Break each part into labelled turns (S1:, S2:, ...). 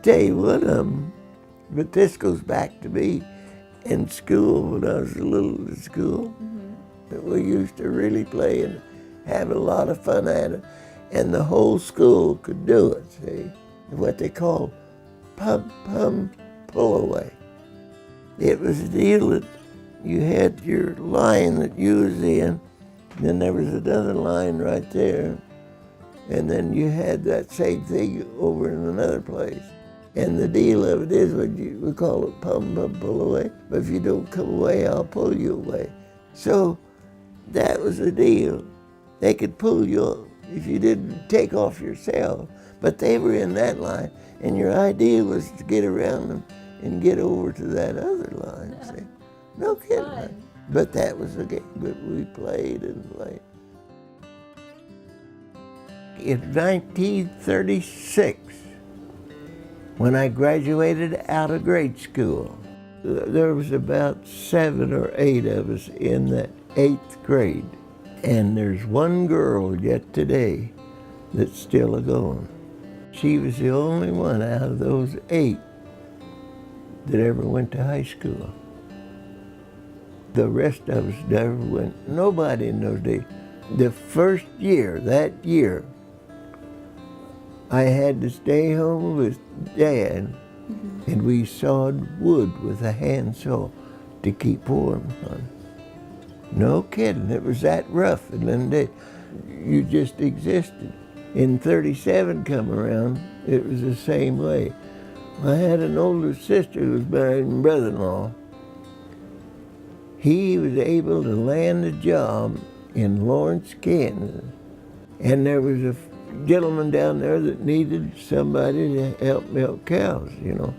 S1: tell you one of them, but this goes back to me in school when I was a little at school. We used to really play and have a lot of fun at it, and the whole school could do it, see? What they call pum pull away. It was a deal that you had your line that you was in, then there was another line right there, and then you had that same thing over in another place. And the deal of it is, we call it pum pull away, but if you don't come away, I'll pull you away. So that was the deal. They could pull you up if you didn't take off yourself, but they were in that line, and your idea was to get around them and get over to that other line, see? No kidding. Fun. But that was the game that we played and played. In 1936, when I graduated out of grade school, there was about 7 or 8 of us in the 8th grade. And there's one girl yet today that's still a-going. She was the only one out of those 8 that ever went to high school. The rest of us never went. Nobody in those days. The first year, that year, I had to stay home with Dad, and we sawed wood with a handsaw to keep warm on. No kidding, it was that rough in them days. You just existed. In 37 come around, it was the same way. I had an older sister who was married to my brother-in-law. He was able to land a job in Lawrence, Kansas, and there was a gentleman down there that needed somebody to help milk cows, you know.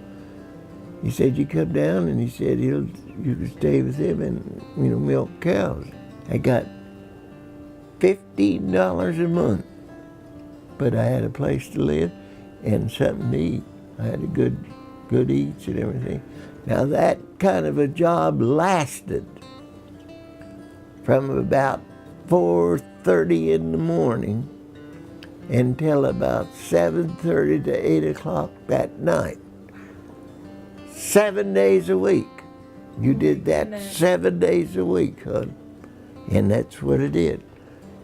S1: He said, you come down, and he said you could stay with him and, you know, milk cows. I got $15 a month, but I had a place to live and something to eat. I had a good eats and everything. Now that kind of a job lasted from about 4:30 in the morning until about 7:30 to 8 o'clock that night. 7 days a week. You did that 7 days a week, hon. And that's what it did.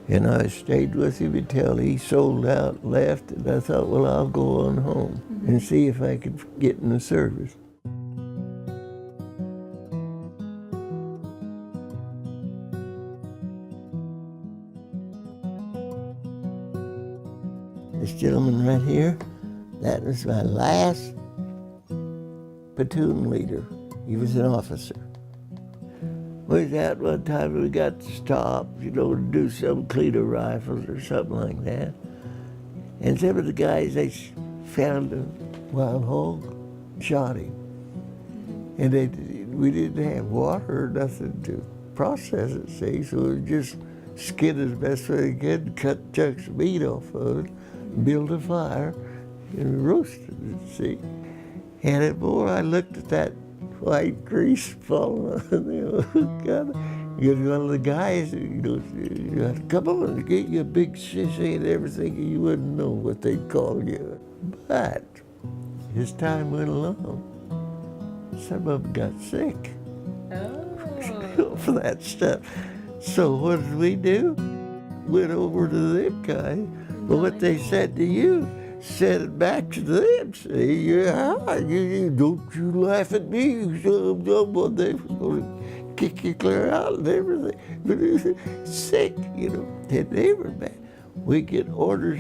S1: And I stayed with him until he sold out, left, and I thought, well, I'll go on home and see if I could get in the service. This gentleman right here, that was my last platoon leader. He was an officer. We was out one time, we got to stop, you know, to do some cleaner rifles or something like that. And some of the guys, they found a wild hog, shot him. And we didn't have water or nothing to process it, see, so we just skinned it as best we could, cut chunks of meat off of it, build a fire, and roasted it, see. And boy, I looked at that white grease falling on the one of the guys, you know, had to come on and get you a big sissy and everything, and you wouldn't know what they'd call you. But as time went along, some of them got sick for that stuff. So what did we do? Went over to them guys. But what they said to you, said it back to them. See, yeah, don't you laugh at me. They was going to kick you clear out and everything. But sick, you know. And they were bad. We get orders,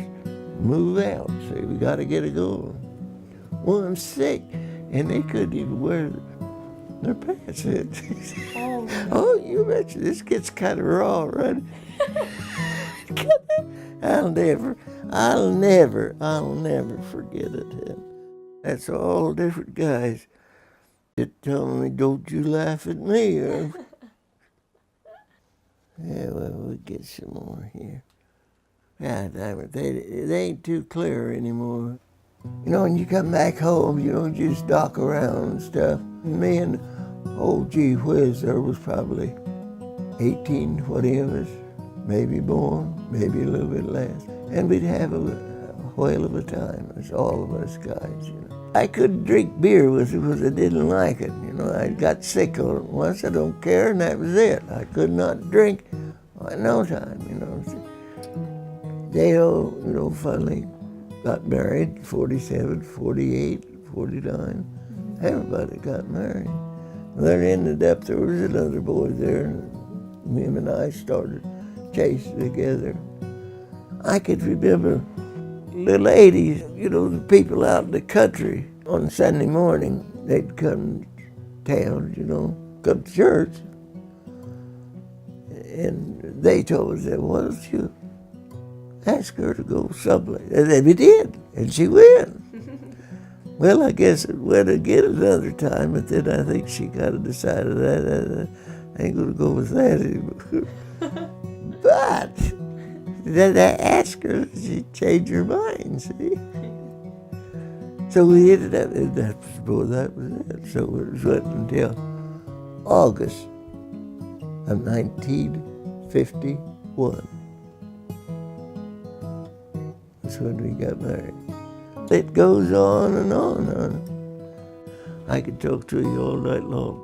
S1: move out. See, we got to get it going. Well, I'm sick, and they couldn't even wear their pants. Oh, you mentioned this gets kind of raw, right? I'll never forget it. That's all different guys that tell me, don't you laugh at me. Yeah, well, we'll get some more here. God damn it, they ain't too clear anymore. You know, when you come back home, you don't just dock around and stuff. Me and old Gee Whiz, there was probably 18, 20 of us, maybe more, maybe a little bit less. And we'd have a whale of a time. It's all of us guys, you know. I couldn't drink beer with her because I didn't like it. You know, I got sick on it once. I don't care, and that was it. I could not drink in no time, you know. J.O., you know, finally got married, 47, 48, 49. Everybody got married. Then ended up, there was another boy there, and him and I started chasing together. I could remember the ladies, you know, the people out in the country on Sunday morning, they'd come to town, you know, come to church. And they told us, why don't you ask her to go someplace? And then we did, and she went. Well, I guess it went again another time, but then I think she kind of decided that I ain't going to go with that anymore. But then I asked her, she changed her mind, see? So we ended up, and that was it. So it went until August of 1951. That's when we got married. It goes on and on. I could talk to you all night long.